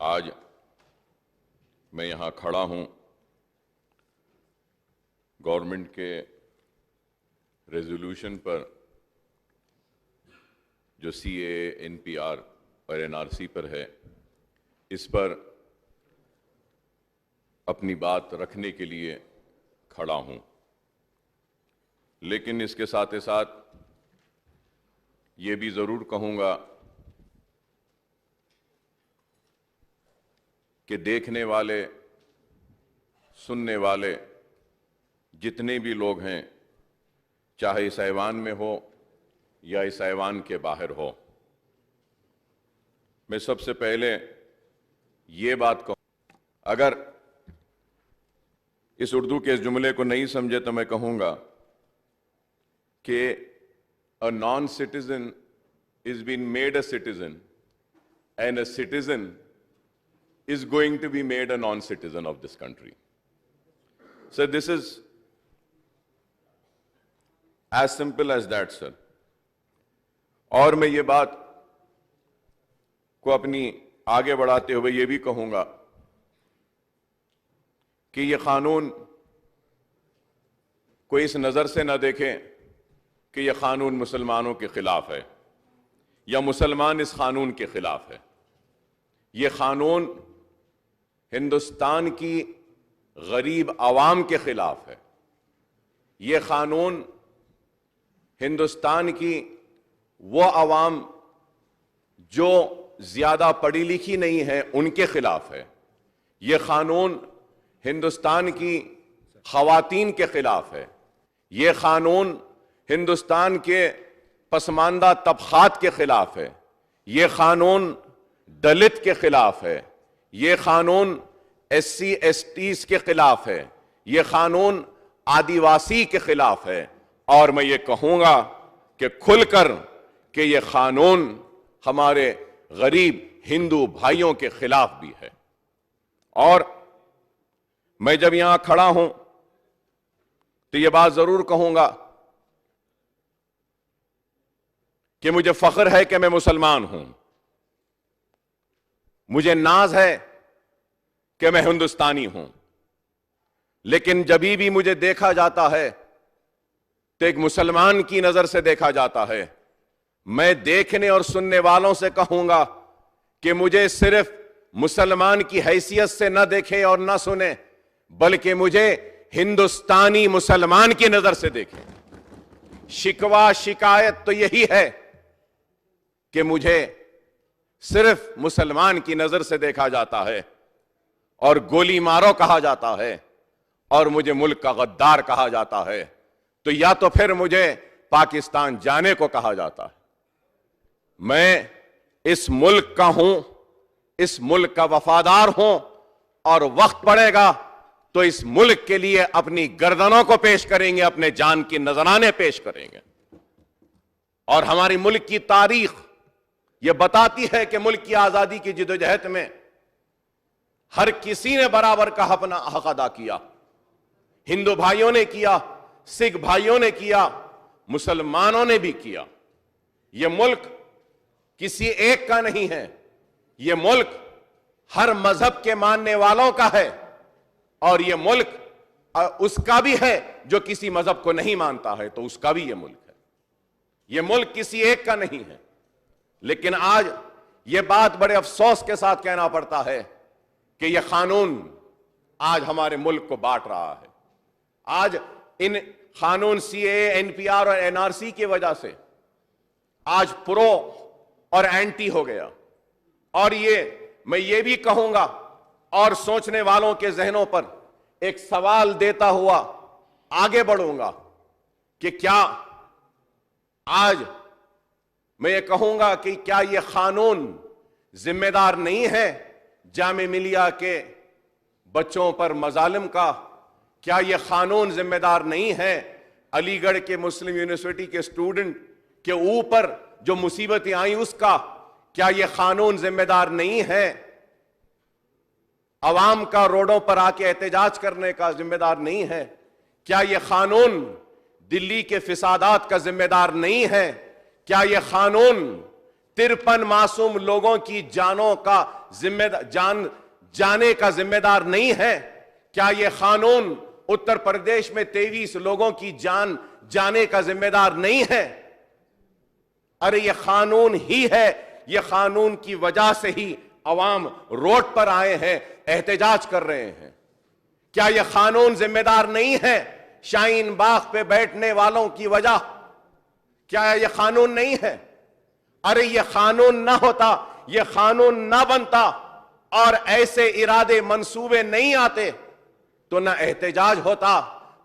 आज मैं यहाँ खड़ा हूँ गवर्नमेंट के रेजोल्यूशन पर जो सीएए, एनपीआर और एनआरसी पर है, इस पर अपनी बात रखने के लिए खड़ा हूँ। लेकिन इसके साथ ही साथ ये भी ज़रूर कहूँगा कि देखने वाले, सुनने वाले जितने भी लोग हैं, चाहे इस ऐवान में हो या इस ऐवान के बाहर हो, मैं सबसे पहले ये बात कहूँ, अगर इस उर्दू के इस जुमले को नहीं समझे तो मैं कहूँगा कि a non citizen is been made a citizen and a citizen is going to be made a non-citizen of this country. So this is as simple as that, sir. और मैं ये बात को अपनी आगे बढ़ाते हुए ये भी कहूंगा कि ये कानून कोई इस नजर से ना देखें कि ये कानून मुसलमानों के खिलाफ है या मुसलमान इस कानून के खिलाफ है। ये कानून हिंदुस्तान की गरीब आवाम के खिलाफ है। ये कानून हिंदुस्तान की वो आवाम जो ज्यादा पढ़ी लिखी नहीं है उनके खिलाफ है। ये कानून हिंदुस्तान की खवातीन के खिलाफ है। ये कानून हिंदुस्तान के पसमानदा तबकात के खिलाफ है। ये कानून दलित के खिलाफ है। ये कानून एससी एसटीज के खिलाफ है। ये कानून आदिवासी के खिलाफ है। और मैं ये कहूंगा कि खुलकर कि ये कानून हमारे गरीब हिंदू भाइयों के खिलाफ भी है। और मैं जब यहां खड़ा हूं तो ये बात जरूर कहूंगा कि मुझे फख्र है कि मैं मुसलमान हूं। मुझे नाज है कि मैं हिंदुस्तानी हूं। लेकिन जब भी मुझे देखा जाता है तो एक मुसलमान की नजर से देखा जाता है। मैं देखने और सुनने वालों से कहूंगा कि मुझे सिर्फ मुसलमान की हैसियत से न देखें और न सुने, बल्कि मुझे हिंदुस्तानी मुसलमान की नजर से देखें। शिकवा शिकायत तो यही है कि मुझे सिर्फ मुसलमान की नजर से देखा जाता है और गोली मारो कहा जाता है और मुझे मुल्क का गद्दार कहा जाता है। तो या तो फिर मुझे पाकिस्तान जाने को कहा जाता है। मैं इस मुल्क का हूं, इस मुल्क का वफादार हूं और वक्त पड़ेगा तो इस मुल्क के लिए अपनी गर्दनों को पेश करेंगे, अपने जान की नजराने पेश करेंगे। और हमारी मुल्क की तारीख यह बताती है कि मुल्क की आजादी की जिदोजहद में हर किसी ने बराबर का अपना हक अदा किया। हिंदू भाइयों ने किया, सिख भाइयों ने किया, मुसलमानों ने भी किया। यह मुल्क किसी एक का नहीं है। यह मुल्क हर मजहब के मानने वालों का है और यह मुल्क उसका भी है जो किसी मजहब को नहीं मानता है, तो उसका भी यह मुल्क है। यह मुल्क किसी एक का नहीं है। लेकिन आज यह बात बड़े अफसोस के साथ कहना पड़ता है कि यह कानून आज हमारे मुल्क को बांट रहा है। आज इन कानून सीएए, एनपीआर और एनआरसी की वजह से आज प्रो और एंटी हो गया। और मैं ये भी कहूंगा और सोचने वालों के जहनों पर एक सवाल देता हुआ आगे बढ़ूंगा कि क्या आज मैं ये कहूंगा कि क्या यह कानून जिम्मेदार नहीं है जामे मिलिया के बच्चों पर मजालिम का? क्या यह कानून जिम्मेदार नहीं है अलीगढ़ के मुस्लिम यूनिवर्सिटी के स्टूडेंट के ऊपर जो मुसीबतें आई उसका? क्या यह कानून जिम्मेदार नहीं है अवाम का रोडों पर आके एहतजाज करने का? जिम्मेदार नहीं है? क्या यह कानून दिल्ली के फिसादात का जिम्मेदार नहीं है? क्या यह कानून 53 मासूम लोगों की जानों का जाने का जिम्मेदार नहीं है? क्या यह कानून उत्तर प्रदेश में 23 लोगों की जान जाने का जिम्मेदार नहीं है? अरे यह कानून ही है। यह कानून की वजह से ही अवाम रोड पर आए हैं, एहतजाज कर रहे हैं। क्या यह कानून जिम्मेदार नहीं है शाहीन बाग पे बैठने वालों की वजह? क्या यह कानून नहीं है? अरे यह कानून ना होता, यह कानून ना बनता और ऐसे इरादे मंसूबे नहीं आते तो ना एहतजाज होता,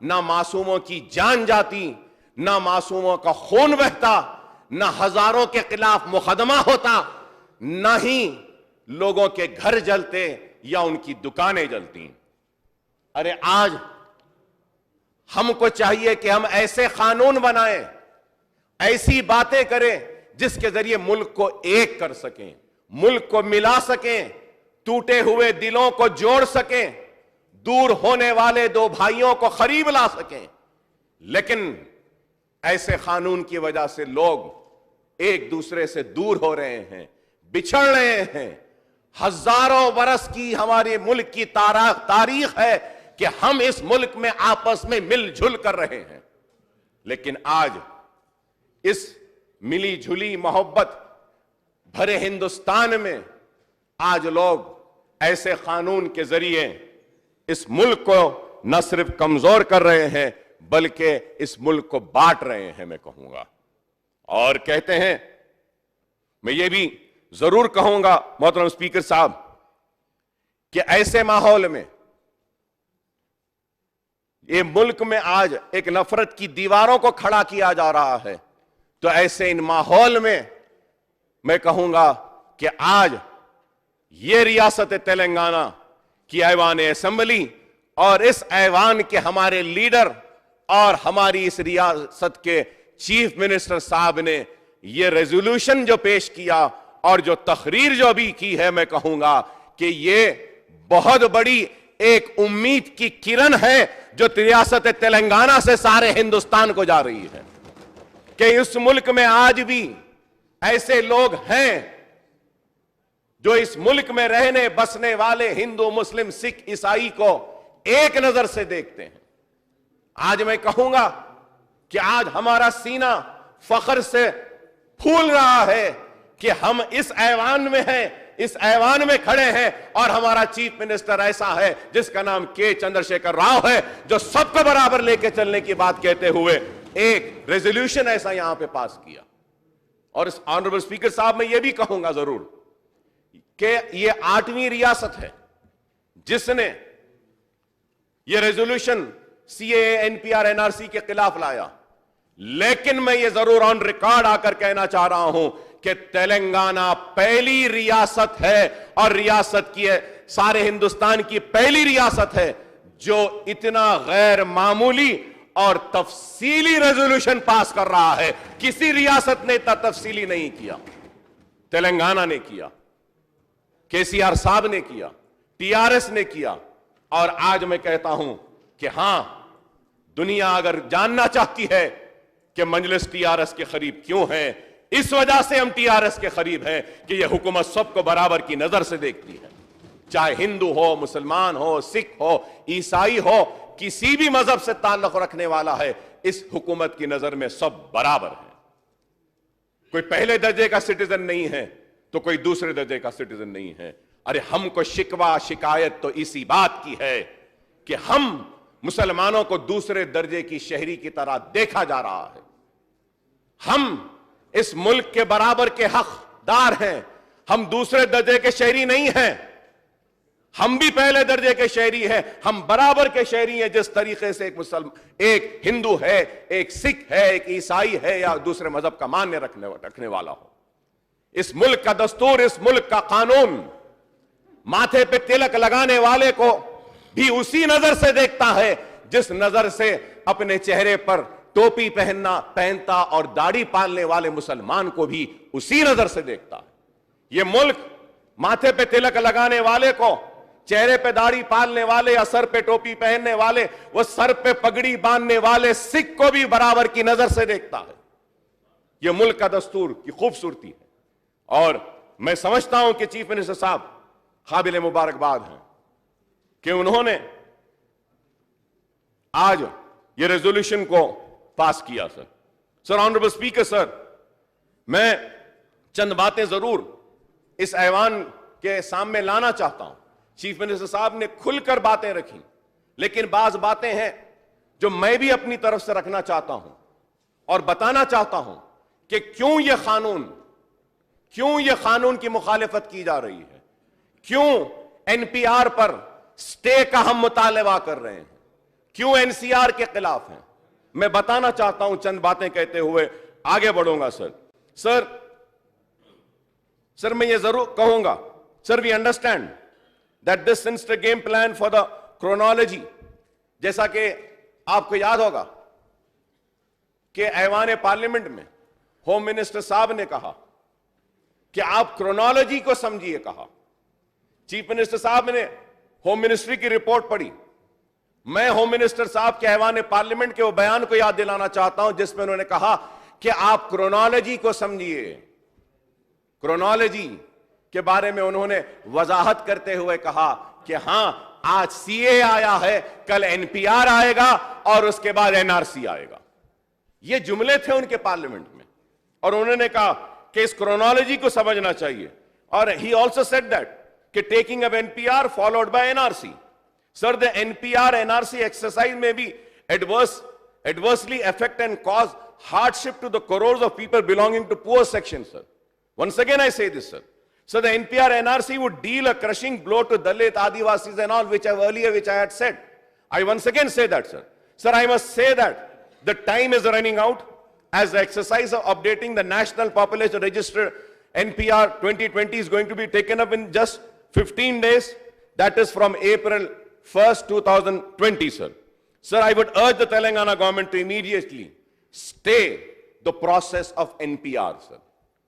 ना मासूमों की जान जाती, ना मासूमों का खून बहता, ना हजारों के खिलाफ मुकदमा होता, ना ही लोगों के घर जलते या उनकी दुकानें जलती। अरे आज हमको चाहिए कि हम ऐसे कानून बनाएं, ऐसी बातें करें जिसके जरिए मुल्क को एक कर सकें, मुल्क को मिला सकें, टूटे हुए दिलों को जोड़ सकें, दूर होने वाले दो भाइयों को करीब ला सकें। लेकिन ऐसे कानून की वजह से लोग एक दूसरे से दूर हो रहे हैं, बिछड़ रहे हैं। हजारों बरस की हमारे मुल्क की तारीख है कि हम इस मुल्क में आपस में मिलजुल कर रहे हैं, लेकिन आज इस मिली जुली मोहब्बत भरे हिंदुस्तान में आज लोग ऐसे कानून के जरिए इस मुल्क को न सिर्फ कमजोर कर रहे हैं बल्कि इस मुल्क को बांट रहे हैं, मैं कहूंगा। और कहते हैं, मैं ये भी जरूर कहूंगा मोहतरम स्पीकर साहब, कि ऐसे माहौल में ये मुल्क में आज एक नफरत की दीवारों को खड़ा किया जा रहा है, तो ऐसे इन माहौल में मैं कहूंगा कि आज ये रियासत तेलंगाना की ऐवान असेंबली और इस ऐवान के हमारे लीडर और हमारी इस रियासत के चीफ मिनिस्टर साहब ने ये रेजोल्यूशन जो पेश किया और जो तहरीर जो भी की है, मैं कहूंगा कि ये बहुत बड़ी एक उम्मीद की किरण है जो रियासत तेलंगाना से सारे हिंदुस्तान को जा रही है कि इस मुल्क में आज भी ऐसे लोग हैं जो इस मुल्क में रहने बसने वाले हिंदू, मुस्लिम, सिख, ईसाई को एक नजर से देखते हैं। आज मैं कहूंगा कि आज हमारा सीना फख्र से फूल रहा है कि हम इस ऐवान में हैं, इस ऐवान में खड़े हैं और हमारा चीफ मिनिस्टर ऐसा है जिसका नाम के चंद्रशेखर राव है, जो सबको बराबर लेके चलने की बात कहते हुए एक रेजोल्यूशन ऐसा यहां पे पास किया। और इस ऑनरेबल स्पीकर साहब, मैं ये भी कहूंगा जरूर कि ये 8वीं रियासत है जिसने ये रेजोल्यूशन सीएए, एनपीआर, एनआरसी के खिलाफ लाया। लेकिन मैं ये जरूर ऑन रिकॉर्ड आकर कहना चाह रहा हूं कि तेलंगाना पहली रियासत है और रियासत की है, सारे हिंदुस्तान की पहली रियासत है जो इतना गैर मामूली और तफसीली रेजोल्यूशन पास कर रहा है। किसी रियासत ने इतना तफसीली नहीं किया, तेलंगाना ने किया, केसीआर साहब ने किया, टीआरएस ने किया। और आज मैं कहता हूं कि हां, दुनिया अगर जानना चाहती है कि मजलिस टीआरएस के करीब क्यों है, इस वजह से हम टीआरएस के करीब हैं कि यह हुकूमत सबको बराबर की नजर से देखती है, चाहे हिंदू हो, मुसलमान हो, सिख हो, ईसाई हो, किसी भी मजहब से ताल्लुक रखने वाला है, इस हुकूमत की नजर में सब बराबर है। कोई पहले दर्जे का सिटीजन नहीं है तो कोई दूसरे दर्जे का सिटीजन नहीं है। अरे हमको शिकवा शिकायत तो इसी बात की है कि हम मुसलमानों को दूसरे दर्जे की शहरी की तरह देखा जा रहा है। हम इस मुल्क के बराबर के हकदार हैं, हम दूसरे दर्जे के शहरी नहीं हैं। हम भी पहले दर्जे के शहरी हैं, हम बराबर के शहरी हैं। जिस तरीके से एक हिंदू है, एक सिख है, एक ईसाई है या दूसरे मजहब का मान्य रखने वाला हो, इस मुल्क का दस्तूर, इस मुल्क का कानून माथे पे तिलक लगाने वाले को भी उसी नजर से देखता है जिस नजर से अपने चेहरे पर टोपी पहनता और दाढ़ी पालने वाले मुसलमान को भी उसी नजर से देखता है। यह मुल्क माथे पे तिलक लगाने वाले को, चेहरे पे दाढ़ी पालने वाले या सर पे टोपी पहनने वाले, वो सर पे पगड़ी बांधने वाले सिख को भी बराबर की नजर से देखता है। यह मुल्क का दस्तूर की खूबसूरती है। और मैं समझता हूं कि चीफ मिनिस्टर साहब काबिल मुबारकबाद हैं कि उन्होंने आज ये रेजोल्यूशन को पास किया। सर ऑनरेबल स्पीकर सर, मैं चंद बातें जरूर इस ऐवान के सामने लाना चाहता हूं। चीफ मिनिस्टर साहब ने खुलकर बातें रखी, लेकिन बाज बातें हैं जो मैं भी अपनी तरफ से रखना चाहता हूं और बताना चाहता हूं कि क्यों यह कानून की मुखालिफत की जा रही है, क्यों एनपीआर पर स्टे का हम मुतालबा कर रहे हैं, क्यों एनसीआर के खिलाफ हैं। मैं बताना चाहता हूं, चंद बातें कहते हुए आगे बढ़ूंगा। सर मैं ये जरूर कहूंगा, sir we understand that this since the game plan for the chronology, जैसा कि आपको याद होगा कि ऐवान पार्लियामेंट में होम मिनिस्टर साहब ने कहा कि आप क्रोनोलॉजी को समझिए। कहा चीफ मिनिस्टर साहब ने होम मिनिस्ट्री की रिपोर्ट पढ़ी। मैं होम मिनिस्टर साहब के ऐवान पार्लियामेंट के वो बयान को याद दिलाना चाहता हूं जिसमें उन्होंने कहा कि आप क्रोनोलॉजी को समझिए। क्रोनोलॉजी के बारे में उन्होंने वजाहत करते हुए कहा कि हां, आज सीए आया है, कल एनपीआर आएगा और उसके बाद एनआरसी आएगा। ये जुमले थे उनके पार्लियामेंट में, और उन्होंने कहा कि इस क्रोनोलॉजी को समझना चाहिए। और ही ऑल्सो सेड दैट कि taking up NPR followed by NRC. Sir, the NPR NRC exercise में भी adversely affect and cause hardship to the crores of people belonging to poor sections, sir. Once again I say this, sir. So the NPR NRC would deal a crushing blow to Dalit, Adivasis and all, which I had said. I once again say that, sir. Sir, I must say that the time is running out as the exercise of updating the National Population Register NPR 2020 is going to be taken up in just 15 days. That is from April 1st, 2020, sir. Sir, I would urge the Telangana government to immediately stay the process of NPR, sir.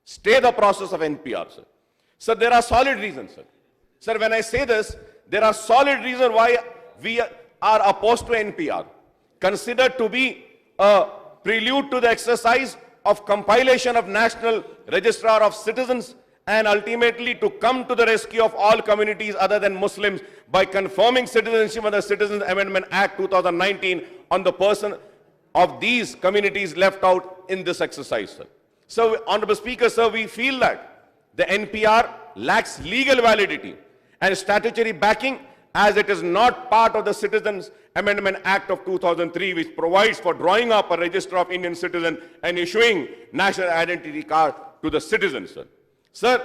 Stay the process of NPR, sir. Sir, there are solid reasons, sir. Sir, when I say this, there are solid reasons why we are opposed to NPR. Considered to be a prelude to the exercise of compilation of National Registrar of Citizens and ultimately to come to the rescue of all communities other than Muslims by confirming citizenship of the Citizens Amendment Act 2019 on the person of these communities left out in this exercise, sir. So, Honorable Speaker, sir, we feel that the NPR lacks legal validity and statutory backing as it is not part of the Citizens Amendment Act of 2003, which provides for drawing up a register of Indian citizens and issuing national identity card to the citizens, sir. Sir,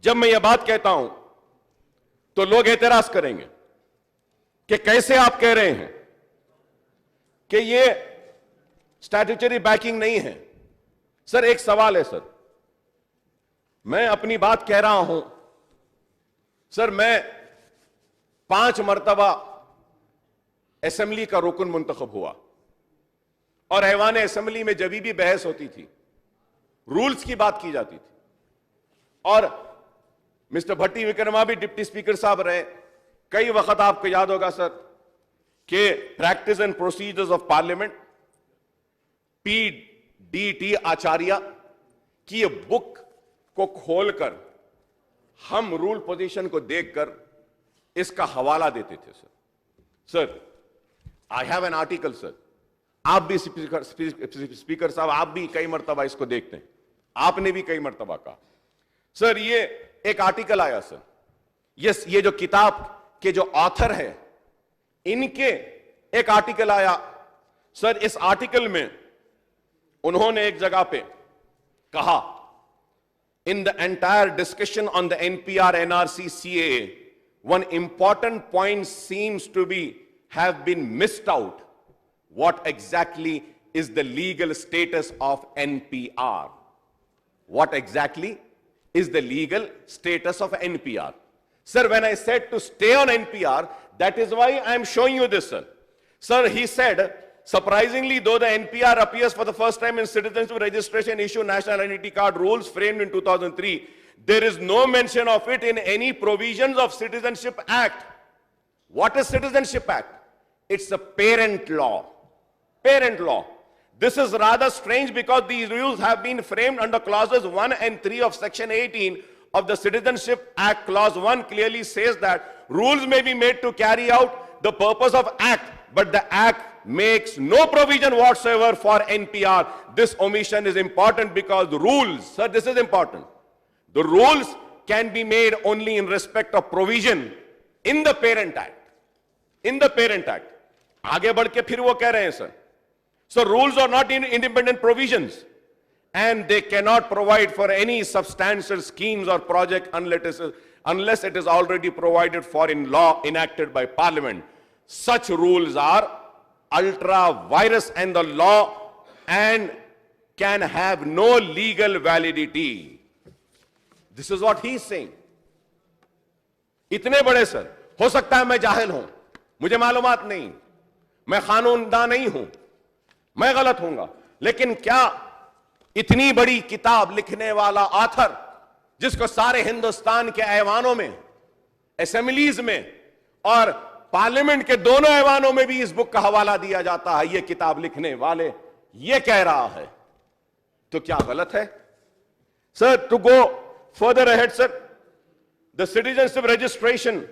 जब मैं यह बात कहता हूं तो लोग एतराज करेंगे कि कैसे आप कह रहे हैं कि यह स्टैट्यूटरी बैकिंग नहीं है। सर, एक सवाल है सर, मैं अपनी बात कह रहा हूं सर, मैं 5 मरतबा असेंबली का रुकन मुंतखब हुआ और ऐवान असेंबली में जब भी बहस होती थी रूल्स की बात की जाती थी और मिस्टर भट्टी विक्रमा भी डिप्टी स्पीकर साहब रहे। कई वक्त आपको याद होगा सर कि practice and procedures of parliament PDT आचार्य की बुक को खोलकर हम रूल पोजीशन को देखकर इसका हवाला देते थे sir. Sir, I have an article sir, आप भी स्पीकर साहब, आप भी कई मरतबा इसको देखते हैं, आपने भी कई मरतबा कहा सर, ये एक आर्टिकल आया सर, ये जो किताब के जो ऑथर है इनके एक आर्टिकल आया सर। इस आर्टिकल में उन्होंने एक जगह पे कहा, in the entire discussion on the NPR NRC CAA one important point seems to be have been missed out. What exactly is the legal status of NPR? What exactly is the legal status of NPR? Sir, when I said to stay on NPR, that is why I am showing you this, sir. Sir, he said, surprisingly, though the NPR appears for the first time in citizenship registration issue national identity card rules framed in 2003, there is no mention of it in any provisions of Citizenship Act. What is Citizenship Act? It's a parent law. Parent law. This is rather strange because these rules have been framed under clauses 1 and 3 of Section 18 of the Citizenship Act. Clause 1 clearly says that rules may be made to carry out the purpose of Act, but the Act makes no provision whatsoever for NPR. This omission is important because the rules, sir, this is important. The rules can be made only in respect of provision in the Parent Act. In the Parent Act. आगे बढ़ के फिर वो कह रहे हैं sir. So rules are not independent provisions, and they cannot provide for any substantial schemes or project unless it is already provided for in law enacted by Parliament. Such rules are ultra virus and the law and can have no legal validity. This is what he is saying. इतने बड़े sir, हो सकता है मैं जाहिल हूं, मुझे मालूमात नहीं, मैं कानूनदा नहीं हूं, मैं गलत हूंगा, लेकिन क्या इतनी बड़ी किताब लिखने वाला ऑथर, जिसको सारे हिंदुस्तान के ऐवानों में, असेंबलीज में और पार्लियामेंट के दोनों ऐवानों में भी इस बुक का हवाला दिया जाता है, यह किताब लिखने वाले यह कह रहा है, तो क्या गलत है? Sir, to go further ahead sir, the citizenship registration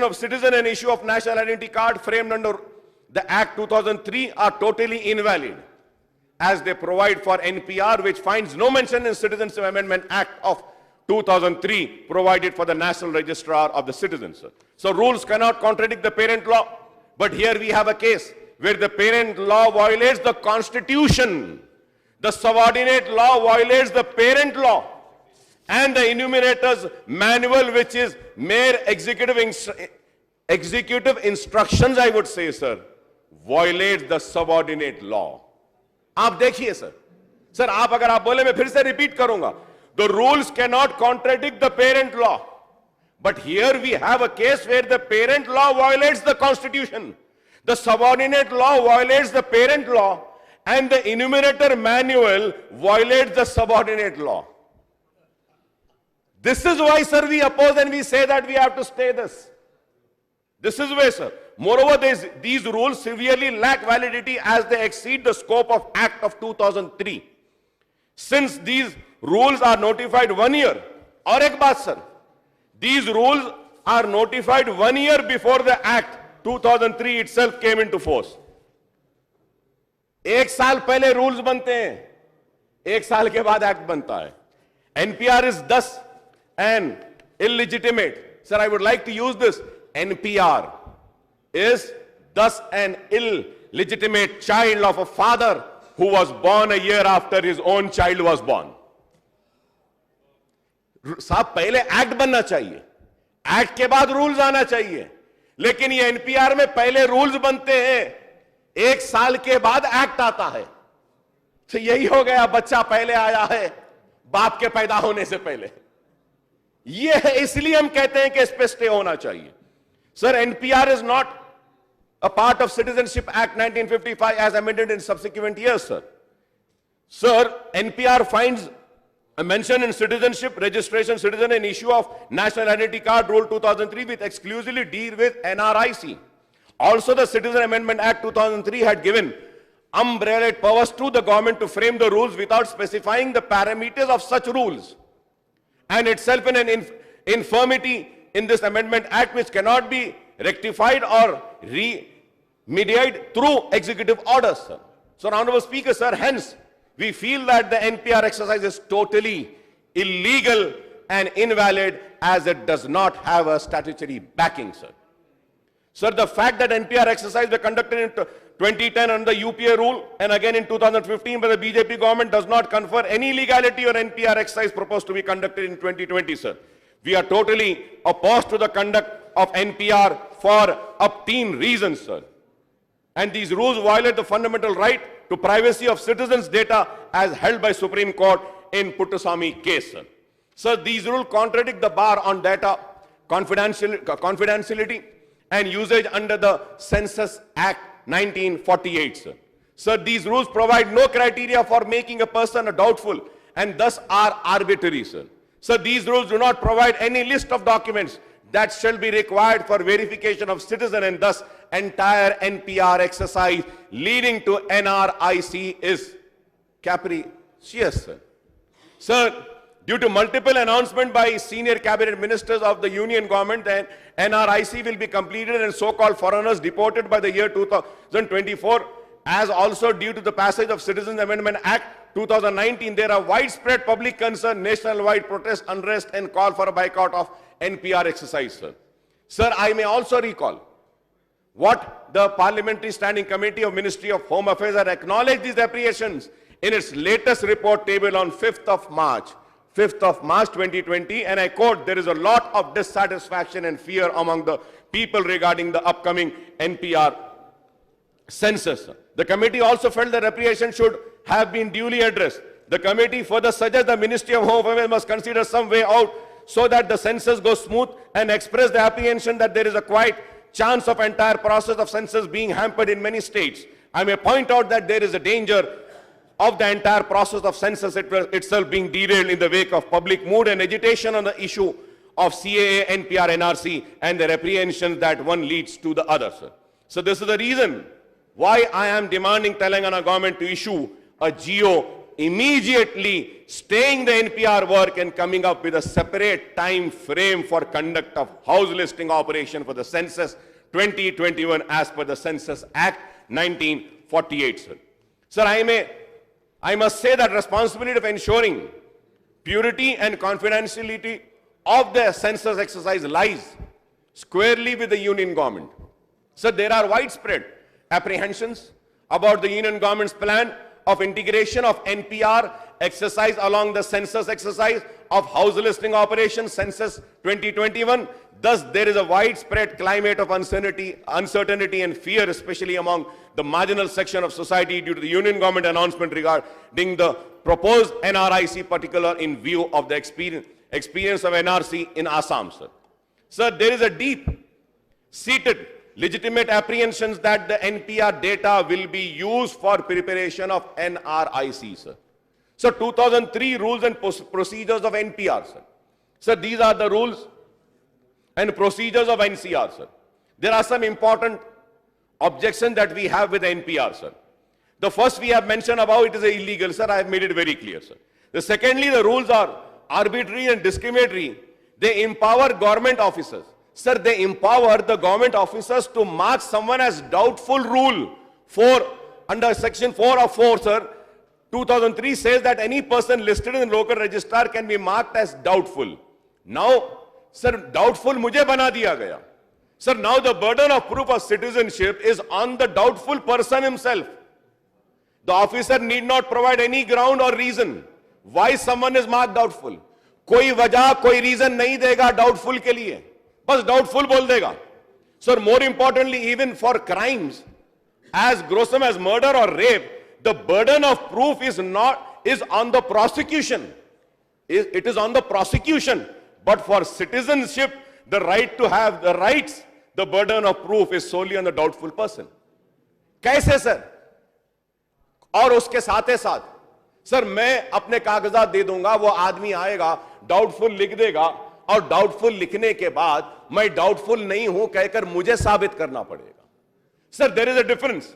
of citizen and issue of national identity card framed under the Act 2003 are totally invalid, as they provide for NPR, which finds no mention in Citizenship Amendment Act of 2003 provided for the National Registrar of the Citizens. So rules cannot contradict the parent law, but here we have a case where the parent law violates the Constitution, the subordinate law violates the parent law, and the enumerator's manual, which is mere executive instructions, I would say, sir, violates the subordinate law. आप देखिए sir, sir आप अगर आप बोले मैं फिर से repeat करूंगा, the rules cannot contradict the parent law, but here we have a case where the parent law violates the Constitution, the subordinate law violates the parent law, and the enumerator manual violates the subordinate law. This is why, sir, we oppose and we say that we have to stay this. This is why, sir. Moreover, these rules severely lack validity as they exceed the scope of Act of 2003. Since these rules are notified 1 year, और एक बात sir, these rules are notified 1 year before the Act 2003 itself came into force. एक साल पहले rules बनते हैं, एक साल के बाद Act बनता है. NPR is thus and illegitimate. Sir, I would like to use this. NPR is thus an illegitimate child of a father who was born a year after his own child was born. साहब पहले act बनना चाहिए, act के बाद rules आना चाहिए, लेकिन ये एनपीआर में पहले रूल्स बनते हैं, एक साल के बाद एक्ट आता है. तो यही हो गया, बच्चा पहले आया है बाप के पैदा होने से पहले. ये है, इसलिए हम कहते हैं कि इस पे स्टे होना चाहिए. Sir, NPR is not a part of Citizenship Act 1955 as amended in subsequent years, sir. Sir, NPR finds a mention in citizenship, registration, citizen and issue of National Identity Card Rule 2003 which exclusively deal with NRIC. Also, the Citizen Amendment Act 2003 had given umbrelled powers to the government to frame the rules without specifying the parameters of such rules, and itself in an infirmity in this Amendment Act which cannot be rectified or remediated through executive orders, sir. So, Honorable Speaker, sir, hence we feel that the NPR exercise is totally illegal and invalid as it does not have a statutory backing, sir. Sir, the fact that NPR exercise were conducted in 2010 under the UPA rule and again in 2015 by the BJP government does not confer any legality on NPR exercise proposed to be conducted in 2020, sir. We are totally opposed to the conduct of NPR for obscene reasons, sir. And these rules violate the fundamental right to privacy of citizens' data as held by Supreme Court in Puttaswamy case, sir. Sir, these rules contradict the bar on data confidentiality and usage under the Census Act 1948, sir. Sir, these rules provide no criteria for making a person a doubtful and thus are arbitrary, sir. Sir, these rules do not provide any list of documents that shall be required for verification of citizen and thus entire NPR exercise leading to NRIC is capricious, sir. Sir, due to multiple announcements by senior cabinet ministers of the union government, then NRIC will be completed and so-called foreigners deported by the year 2024. As also due to the passage of Citizens Amendment Act 2019, there are widespread public concern, nationwide protest, unrest, and call for a boycott of NPR exercise, sir. Sir, I may also recall what the Parliamentary Standing Committee of Ministry of Home Affairs had acknowledged these apprehensions in its latest report table on 5th of March 2020, and I quote, there is a lot of dissatisfaction and fear among the people regarding the upcoming NPR census. The committee also felt that apprehension should have been duly addressed. The committee further suggests the Ministry of Home Affairs must consider some way out so that the census goes smooth, and express the apprehension that there is a quite chance of entire process of census being hampered in many states. I may point out that there is a danger of the entire process of census itself being derailed in the wake of public mood and agitation on the issue of CAA, NPR, NRC, and their apprehensions that one leads to the other, sir. So this is the reason why I am demanding Telangana government to issue a GO immediately staying the NPR work and coming up with a separate time frame for conduct of house listing operation for the census 2021 as per the Census Act 1948, sir. Sir, I must say that responsibility of ensuring purity and confidentiality of the census exercise lies squarely with the union government. So there are widespread apprehensions about the union government's plan of integration of NPR exercise along the census exercise of house listing operation census 2021. Thus, there is a widespread climate of uncertainty and fear, especially among the marginal section of society due to the union government announcement regarding the proposed NRIC, particular in view of the experience of NRC in Assam, sir. Sir, there is a deep-seated legitimate apprehensions that the NPR data will be used for preparation of NRIC, sir. So 2003 rules and procedures of NPR, sir. Sir, these are the rules and procedures of NCR, sir. There are some important objections that we have with NPR, sir. The first we have mentioned about it is illegal, sir. I have made it very clear, sir. Secondly, the rules are arbitrary and discriminatory. They empower government officers. Sir, they empower the government officers to mark someone as doubtful. Rule 4 under section 4 of 4, sir, 2003 says that any person listed in the local registrar can be marked as doubtful. Now, sir, doubtful mujhe bana diya gaya. Sir, now the burden of proof of citizenship is on the doubtful person himself. The officer need not provide any ground or reason why someone is marked doubtful. कोई वजह, कोई reason नहीं देगा doubtful के लिए. बस doubtful बोल देगा. Sir, more importantly, even for crimes as gruesome as murder or rape, the burden of proof is on the prosecution. It is on the prosecution. But for citizenship, the right to have the rights, the burden of proof is solely on the doubtful person. कैसे sir? और उसके साथ साथ sir मैं अपने कागजात दे दूंगा, वो आदमी आएगा, डाउटफुल लिख देगा, और डाउटफुल लिखने के बाद मैं डाउटफुल नहीं हूं कहकर मुझे साबित करना पड़ेगा. Sir, there is a difference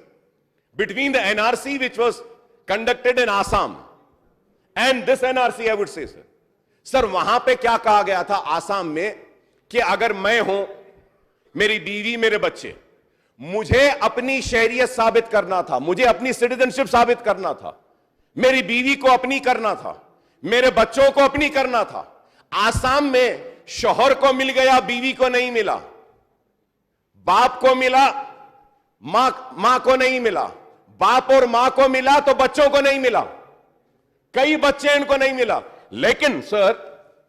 between the NRC which was conducted in Assam and this NRC, I would say, sir. Sir, वहां पे क्या कहा गया था आसाम में कि अगर मैं हूं, मेरी बीवी, मेरे बच्चे, मुझे अपनी शहरियत साबित करना था, मुझे अपनी सिटीजनशिप साबित करना था, मेरी बीवी को अपनी करना था, मेरे बच्चों को अपनी करना था. आसाम में शौहर को मिल गया, बीवी को नहीं मिला, बाप को मिला, मां को नहीं मिला, बाप और मां को मिला तो बच्चों को नहीं मिला, कई बच्चे इनको नहीं मिला. लेकिन sir,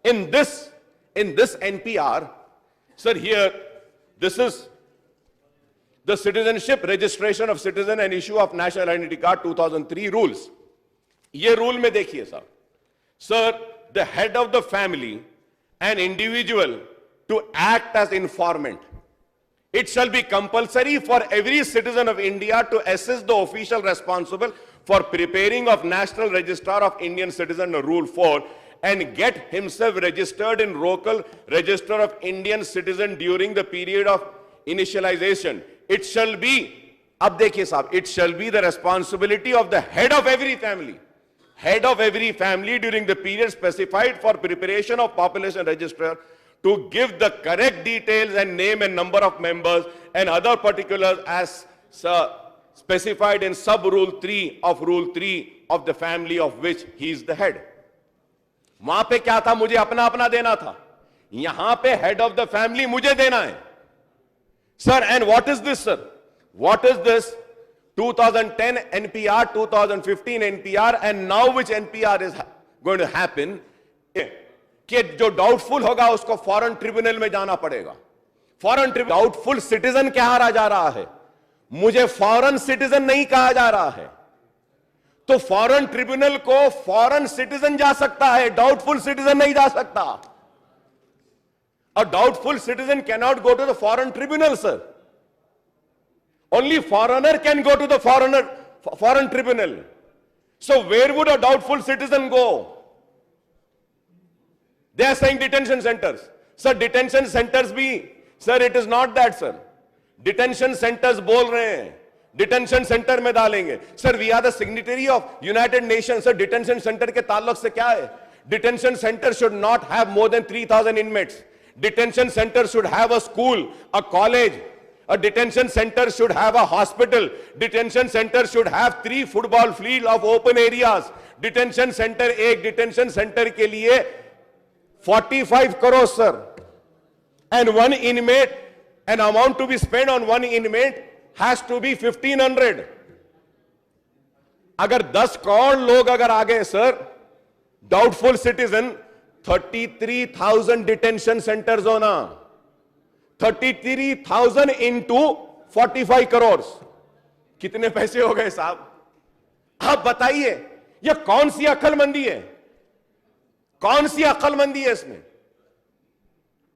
in this NPR, sir, here this is the citizenship registration of citizen and issue of national identity card 2003 rules. ये रूल में देखिए साहब. Sir, the head of the family, an individual to act as informant. It shall be compulsory for every citizen of India to assist the official responsible for preparing of National Registrar of Indian Citizen, Rule 4, and get himself registered in local register of Indian citizen during the period of initialization. It shall be, अब देखिए साहब, it shall be the responsibility of the head of every family, head of every family during the period specified for preparation of population register to give the correct details and name and number of members and other particulars as specified in sub rule 3 of rule 3 of the family of which he is the head. वहां पे क्या था, मुझे अपना अपना देना था, यहां पे head of the family मुझे देना है sir. And what is this sir, what is this? 2010 NPR, 2015 NPR, and now which NPR is going to happen, कि जो डाउटफुल होगा उसको फॉरेन ट्रिब्यूनल में जाना पड़ेगा. फॉरेन ट्रिब्यूनल, डाउटफुल सिटीजन कहा जा रहा है, मुझे फॉरेन सिटीजन नहीं कहा जा रहा है. तो फॉरेन ट्रिब्यूनल को फॉरेन सिटीजन जा सकता है, डाउटफुल सिटीजन नहीं जा सकता. और doubtful citizen can not go to the foreign tribunal sir. Only foreigner can go to the foreign tribunal. So where would a doubtful citizen go? They are saying detention centers. Sir, detention centers भी, sir, it is not that sir. Detention centers बोल रहे हैं, detention center में डालेंगे. Sir, we are the signatory of United Nations. Sir, detention center के ताल्लुक से क्या है? Detention center should not have more than 3,000 inmates. Detention center should have a school, a college. A detention center should have a hospital. Detention center should have 3 football field of open areas. Detention center, एक detention center के लिए 45 crore sir. And one inmate, an amount to be spent on one inmate has to be 1,500. अगर 10 करोड़ लोग अगर आ गए sir, doubtful citizen, 33,000 detention centers होना. 33,000 into 45 crores, कितने पैसे हो गए साहब? आप बताइए, ये कौन सी अक्लमंदी है? कौन सी अक्लमंदी है इसमें?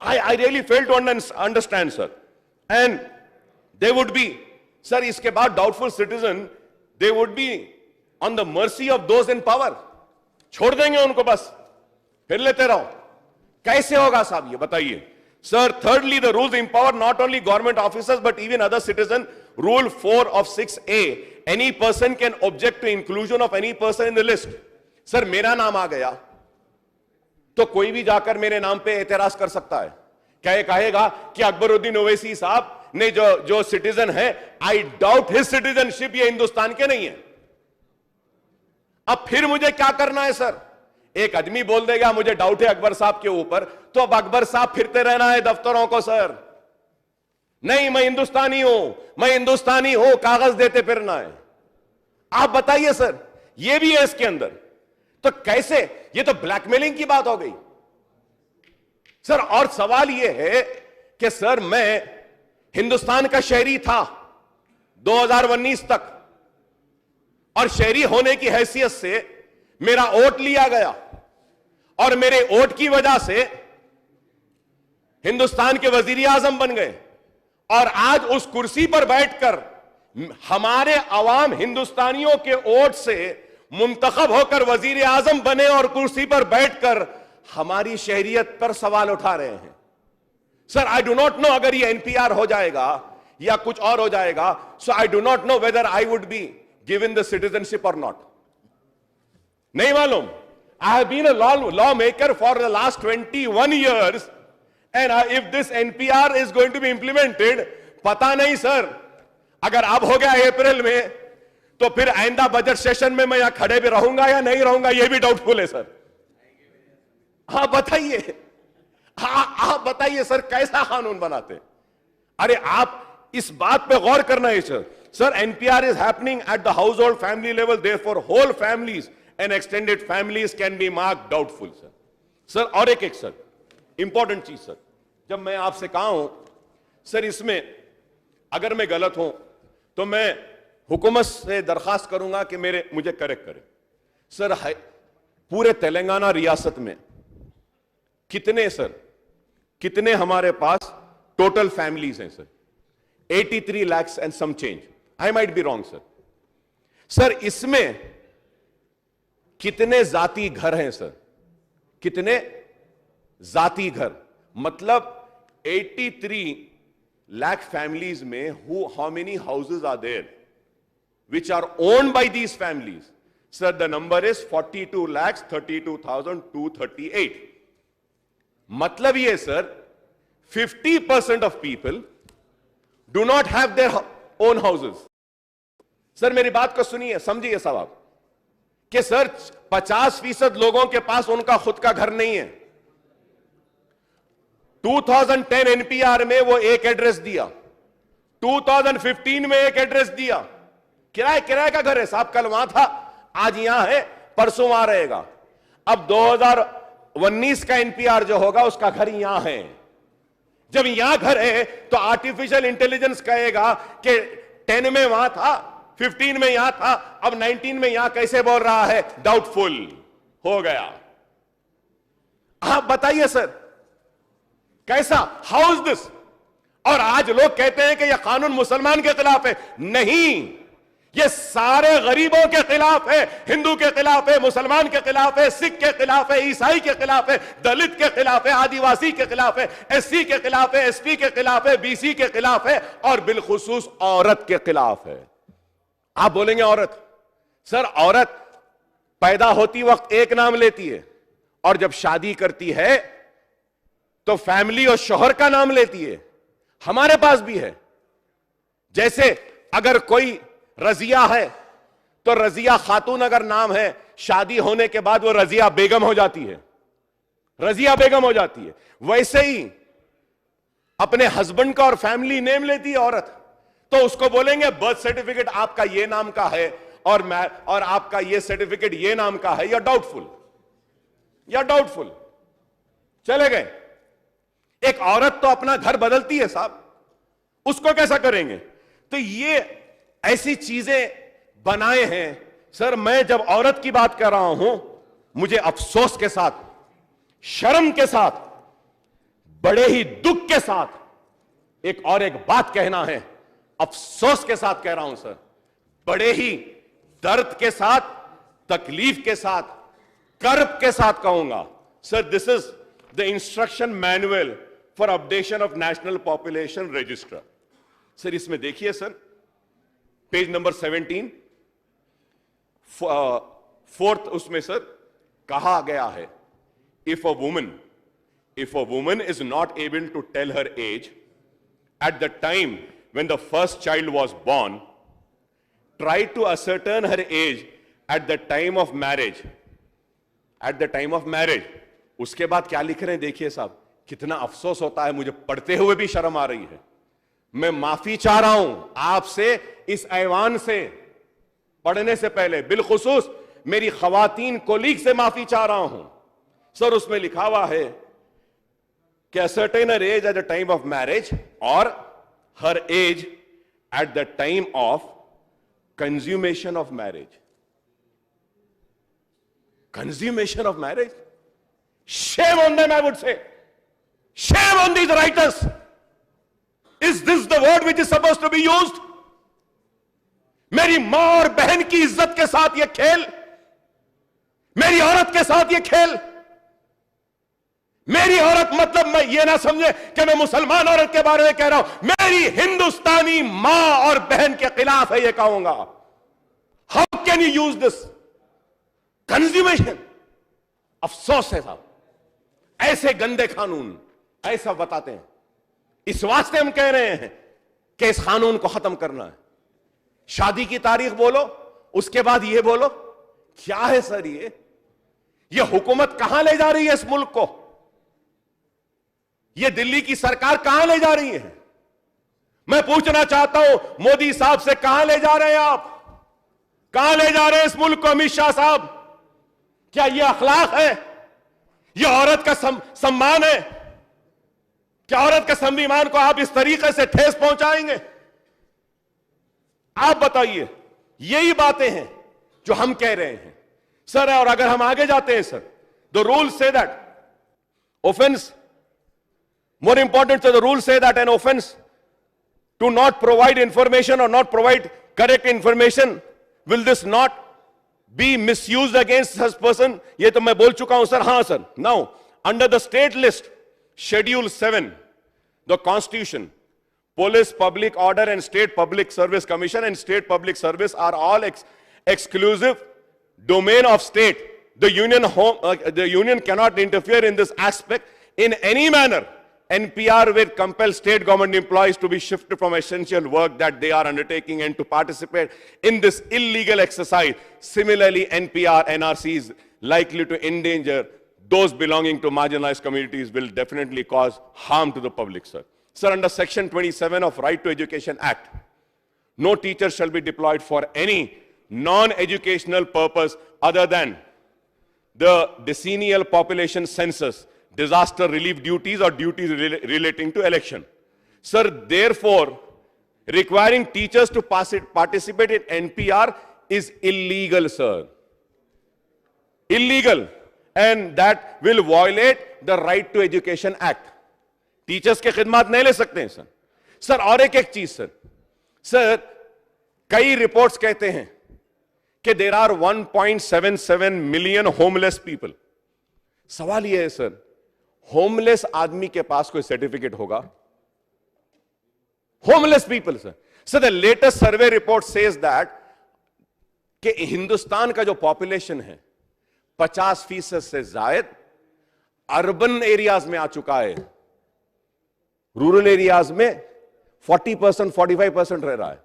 I really fail to understand sir. And they would be, sir, इसके बाद doubtful citizen, they would be on the mercy of those in power. छोड़ देंगे उनको, बस फिर लेते रहो. कैसे होगा साहब ये बताइए? Sir, thirdly, the rules empower not only government officers but even other citizens. Rule 4 of 6A, any person can object to inclusion of any person in the list. Sir, मेरा नाम आ गया तो कोई भी जाकर मेरे नाम पे एतराज कर सकता है. क्या कहेगा कि अकबरुद्दीन ओवैसी साहब ने जो सिटीजन है, आई डाउट हिज सिटीजनशिप, ये हिंदुस्तान के नहीं है. अब फिर मुझे क्या करना है सर? एक आदमी बोल देगा मुझे डाउट है अकबर साहब के ऊपर, तो अब अकबर साहब फिरते रहना है दफ्तरों को सर? नहीं, मैं हिंदुस्तानी हूं, मैं हिंदुस्तानी हूं, कागज देते फिरना है. आप बताइए सर, ये भी है इसके अंदर. तो कैसे? ये तो ब्लैकमेलिंग की बात हो गई सर. और सवाल ये है कि सर, मैं हिंदुस्तान का शहरी था 2019 तक, और शहरी होने की हैसियत से मेरा वोट लिया गया, और मेरे वोट की वजह से हिंदुस्तान के वजीर आजम बन गए. और आज उस कुर्सी पर बैठकर हमारे अवाम हिंदुस्तानियों के वोट से मुंतखब होकर वजीर आजम बने, और कुर्सी पर बैठकर हमारी शहरियत पर सवाल उठा रहे हैं. Sir, I do not no अगर ये एनपीआर हो जाएगा या कुछ और हो जाएगा. So I do not know whether I would be given the citizenship और नॉट. नहीं मालूम. I have been a lawmaker for the last 21 years, and if this NPR is going to be implemented, पता नहीं sir. अगर अब हो गया अप्रैल में, तो फिर आइंदा बजट सेशन में मैं यहां खड़े भी रहूंगा या नहीं रहूंगा, यह भी डाउटफुल है सर. हाँ बताइए, आप बताइए सर, कैसा कानून बनाते? अरे आप इस बात पे गौर करना है sir. Sir, NPR is happening at the household family level, therefore whole families and extended families can be marked doubtful sir. Sir, और एक सर इंपॉर्टेंट चीज सर, जब मैं आपसे कहा हूं सर, इसमें अगर मैं गलत हूं तो मैं हुकूमत से दरखास्त करूंगा कि मुझे करेक्ट करें. सर, पूरे तेलंगाना रियासत में कितने हमारे पास टोटल फैमिलीज हैं sir? 83 lakhs and some change. I might be wrong sir. Sir, इसमें कितने जाति घर हैं सर? कितने जाति घर? मतलब 83 lakh families में how many houses are there which are owned by these families? Sir, the number is 42,32,238. मतलब ये sir, 50% of people do not have their own houses. Sir मेरी बात को सुनिए, समझिए साहब आप कि सर 50% लोगों के पास उनका खुद का घर नहीं है। 2010 एनपीआर में वो एक एड्रेस दिया, 2015 में एक एड्रेस दिया, किराए का घर है साहब, कल वहां था, आज यहां है, परसों वहां रहेगा। अब 2019 का एनपीआर जो होगा उसका घर यहां है। जब यहां घर है तो आर्टिफिशियल इंटेलिजेंस कहेगा कि 10 में वहां था, 15 में यहां था, अब 19 में यहां कैसे बोल रहा है, डाउटफुल हो गया। आप बताइए सर कैसा, हाउ इज दिस? और आज लोग कहते हैं कि यह कानून मुसलमान के खिलाफ है। नहीं, यह सारे गरीबों के खिलाफ है, हिंदू के खिलाफ है, मुसलमान के खिलाफ है, सिख के खिलाफ है, ईसाई के खिलाफ है, दलित के खिलाफ है, आदिवासी के खिलाफ है, एससी के खिलाफ है, एसटी के खिलाफ है, बीसी के खिलाफ है, और बिलखुसूस औरत के खिलाफ है। आप बोलेंगे औरत, सर औरत पैदा होती वक्त एक नाम लेती है और जब शादी करती है तो फैमिली और शौहर का नाम लेती है। हमारे पास भी है। जैसे अगर कोई रजिया है तो रजिया खातून अगर नाम है, शादी होने के बाद वो रजिया बेगम हो जाती है, रजिया बेगम हो जाती है। वैसे ही अपने हस्बैंड का और फैमिली नेम लेती है औरत, तो उसको बोलेंगे बर्थ सर्टिफिकेट आपका ये नाम का है और आपका ये सर्टिफिकेट ये नाम का है, या डाउटफुल, या डाउटफुल। चले गए। एक औरत तो अपना घर बदलती है साहब, उसको कैसा करेंगे? तो ये ऐसी चीजें बनाए हैं। सर मैं जब औरत की बात कर रहा हूं, मुझे अफसोस के साथ, शर्म के साथ, बड़े ही दुख के साथ एक बात कहना है, अफसोस के साथ कह रहा हूं सर, बड़े ही दर्द के साथ, तकलीफ के साथ, कर्ब के साथ कहूंगा sir, this is the instruction manual for updation of national population register. Sir इसमें देखिए सर, पेज नंबर 17, फोर्थ उसमें सर कहा गया है, if a woman is not able to tell her age at the time when the first child was born, try to ascertain her age at the time of marriage. At the time of marriage. उसके बाद क्या लिख रहे हैं देखिए साहब, कितना अफसोस होता है, मुझे पढ़ते हुए भी शर्म आ रही है। मैं माफी चाह रहा हूं आपसे, इस ऐवान से पढ़ने से पहले, बिलखुसूस मेरी खवातीन कोलीग से माफी चाह रहा हूं। सर उसमें लिखा हुआ है कि ascertain her age at the time of marriage और her age at the time of consummation of marriage. Consummation of marriage? Shame on them, I would say. Shame on these writers. Is this the word which is supposed to be used? मेरी मां और बहन की इज्जत के साथ यह खेल, मेरी औरत के साथ यह खेल। मेरी औरत मतलब मैं ये ना समझे कि मैं मुसलमान औरत के बारे में कह रहा हूं, मेरी हिंदुस्तानी मां और बहन के खिलाफ है ये कहूंगा। How can you use this consummation? अफसोस है साहब, ऐसे गंदे कानून ऐसा बताते हैं। इस वास्ते हम कह रहे हैं कि इस कानून को खत्म करना है। शादी की तारीख बोलो, उसके बाद ये बोलो, क्या है सर ये हुकूमत कहां ले जा रही है इस मुल्क को? ये दिल्ली की सरकार कहां ले जा रही है? मैं पूछना चाहता हूं मोदी साहब से, कहां ले जा रहे हैं आप? कहां ले जा रहे हैं इस मुल्क को अमित शाह साहब? क्या यह अखलाक है? यह औरत का सम्मान है? क्या औरत के सम्मान को आप इस तरीके से ठेस पहुंचाएंगे? आप बताइए। यही बातें हैं जो हम कह रहे हैं सर। और अगर हम आगे जाते हैं sir, the rule say that offence, more important, so the rules say that an offense to not provide information or not provide correct information, will this not be misused against such person? ये तो मैं बोल चुका हूं sir. हाँ sir. Now under the state list, schedule 7, the constitution Police, Public Order, and State Public Service Commission and State Public Service are all exclusive domain of state. The union cannot interfere in this aspect in any manner. NPR will compel state government employees to be shifted from essential work that they are undertaking and to participate in this illegal exercise. Similarly, NPR, NRC is likely to endanger those belonging to marginalized communities, will definitely cause harm to the public, sir. Sir, under Section 27 of Right to Education Act, no teacher shall be deployed for any non-educational purpose other than the decennial population census, disaster relief duties, or duties relating to election. Sir, therefore, requiring teachers to participate in NPR is illegal, sir. Illegal. And that will violate the Right to Education Act. Teachers के खिदमात नहीं ले सकते हैं sir. Sir, और एक चीज sir, कई reports कहते हैं कि there are 1.77 million homeless people. सवाल यह है सर, होमलेस आदमी के पास कोई सर्टिफिकेट होगा? Homeless people sir. Sir, the latest survey report says that कि हिंदुस्तान का जो पॉपुलेशन है 50% से ज्यादा अर्बन एरियाज में आ चुका है. रूरल एरियाज में 40%, 45% रह रहा है.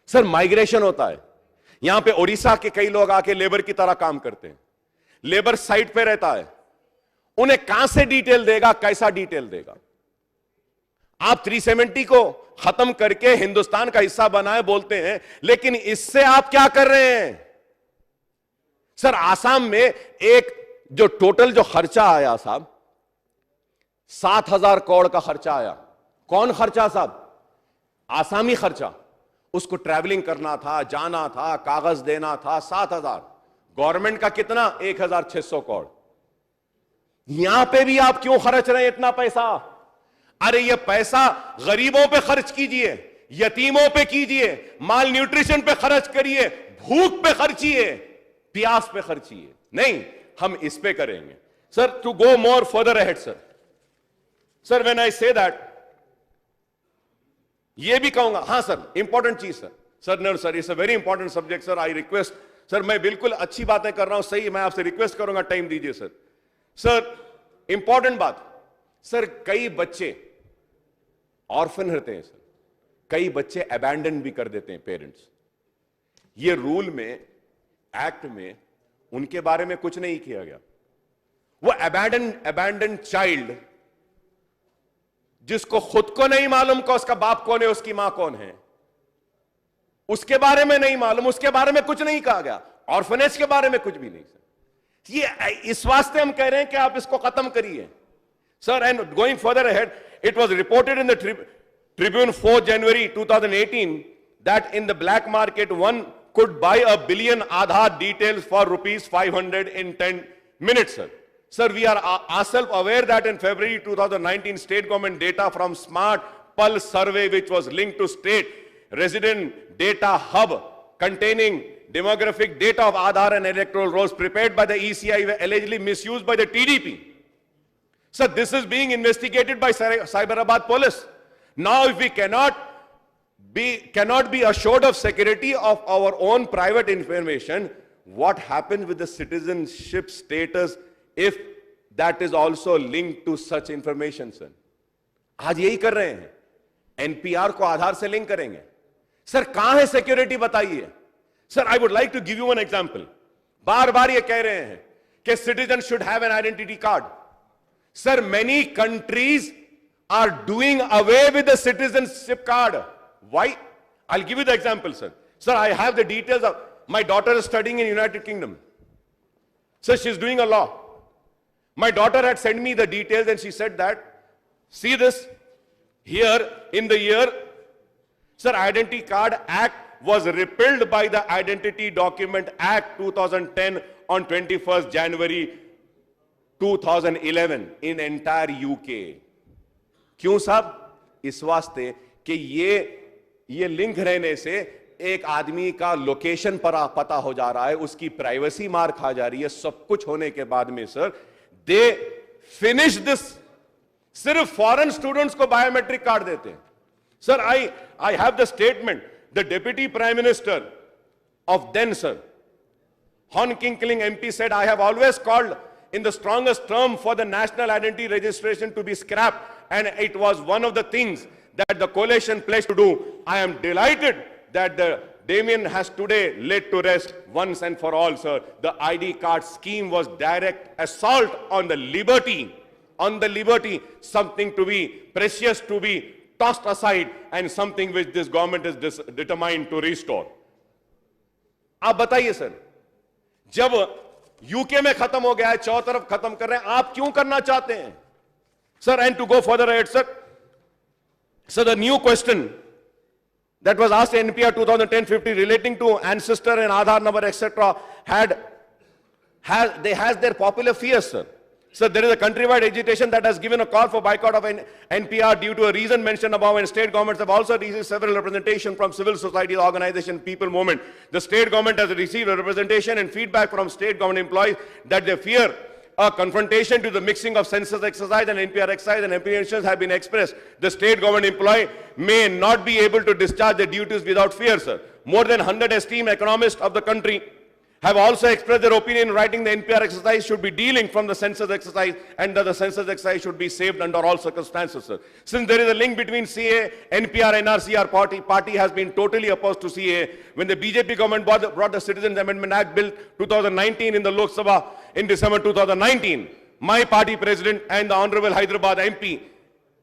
सर, माइग्रेशन होता है. यहां पे ओडिशा के कई लोग आके लेबर की तरह काम करते हैं. लेबर साइट पे रहता है. उन्हें कहां से डिटेल देगा, कैसा डिटेल देगा? आप 370 को खत्म करके हिंदुस्तान का हिस्सा बनाए बोलते हैं, लेकिन इससे आप क्या कर रहे हैं? सर, आसाम में एक जो टोटल जो खर्चा आया साहब, 7,000 करोड़ का खर्चा आया. कौन खर्चा साहब? आसामी खर्चा. उसको ट्रैवलिंग करना था, जाना था, कागज देना था. 7,000. गवर्नमेंट का कितना? 1,600 करोड़. यहां पे भी आप क्यों खर्च रहे हैं इतना पैसा? अरे ये पैसा गरीबों पे खर्च कीजिए, यतीमों पे कीजिए, माल न्यूट्रिशन पे खर्च करिए, भूख पे खर्चिए, प्यास पे खर्चिए. नहीं, हम इस पे करेंगे. Sir, to go more further ahead sir, when I say that, ये भी कहूंगा, हां सर, इंपॉर्टेंट चीज sir, no sir, it's a very important subject sir. I request sir, मैं बिल्कुल अच्छी बातें कर रहा हूं, सही, मैं आपसे रिक्वेस्ट करूंगा, टाइम दीजिए सर. सर, इंपॉर्टेंट बात सर, कई बच्चे ऑर्फन रहते हैं सर, कई बच्चे अबैंडन भी कर देते हैं पेरेंट्स. ये रूल में, एक्ट में उनके बारे में कुछ नहीं किया गया. वो अबैंडन चाइल्ड जिसको खुद को नहीं मालूम कि उसका बाप कौन है, उसकी मां कौन है, उसके बारे में नहीं मालूम, उसके बारे में कुछ नहीं कहा गया. ऑर्फनेज के बारे में कुछ भी नहीं सर. ये इस वास्ते हम कह रहे हैं कि आप इसको खत्म करिए sir. And going further ahead, it was reported in the Tribune 4 January 2018 that in the black market one could buy 1 billion Aadhaar details for ₹500 in 10 minutes, sir. Sir, we are ourselves aware that in February 2019, state government data from Smart Pulse survey, which was linked to state resident data hub containing demographic data of Aadhaar and electoral rolls prepared by the ECI, were allegedly misused by the TDP. Sir, this is being investigated by Cyberabad police. Now, if we cannot be assured of security of our own private information, what happens with the citizenship status if that is also linked to such information, sir? आज यही कर रहे हैं, NPR को आधार से link करेंगे. Sir, कहां है सिक्योरिटी बताइए. Sir, I would like to give you one example. बार बार ये कह रहे हैं कि citizen should have an identity card. Sir, many countries are doing away with the citizenship card. Why? I'll give you the example, sir. Sir, I have the details of my daughter is studying in United Kingdom. Sir, she's doing a law. My daughter had sent me the details and she said that, see this, here in the year, sir, Identity Card Act was repealed by the Identity Document Act 2010 on 21st January 2011 in entire UK. क्यों साहब? इस वास्ते कि ये link रहने से एक आदमी का लोकेशन पर पता हो जा रहा है, उसकी प्राइवेसी मार खा जा रही है. सब कुछ होने के बाद में सर, दे फिनिश दिस. सिर्फ फॉरेन स्टूडेंट्स को बायोमेट्रिक कार्ड देते हैं. Sir, I have the statement. The Deputy Prime Minister of then, sir, Hon Kinkling MP said, I have always called in the strongest term for the national identity registration to be scrapped, and it was one of the things that the coalition pledged to do. I am delighted that the Damien has today laid to rest once and for all, sir. The ID card scheme was direct assault on the liberty, something to be precious, to be tossed aside, and something which this government is determined to restore. आप बताइए sir, जब UK में खत्म हो गया है, चारों तरफ खत्म कर रहे हैं, आप क्यों करना चाहते हैं sir? And to go further ahead, sir, the new question that was asked in NPR 2010-50 relating to ancestor and Aadhaar number, etc., has their popular fears, sir. So there is a countrywide agitation that has given a call for boycott of NPR due to a reason mentioned above, and state governments have also received several representation from civil society organization, people movement. The state government has received a representation and feedback from state government employees that they fear a confrontation to the mixing of census exercise and NPR exercise, and apprehensions have been expressed. The state government employee may not be able to discharge their duties without fear, sir. More than 100 esteemed economists of the country have also expressed their opinion in writing the NPR exercise should be dealing from the census exercise, and that the census exercise should be saved under all circumstances, sir. Since there is a link between CA, NPR, NRC, our party has been totally opposed to CA. When the BJP government brought the Citizens Amendment Act Bill 2019 in the Lok Sabha in December 2019, my party president and the Honorable Hyderabad MP,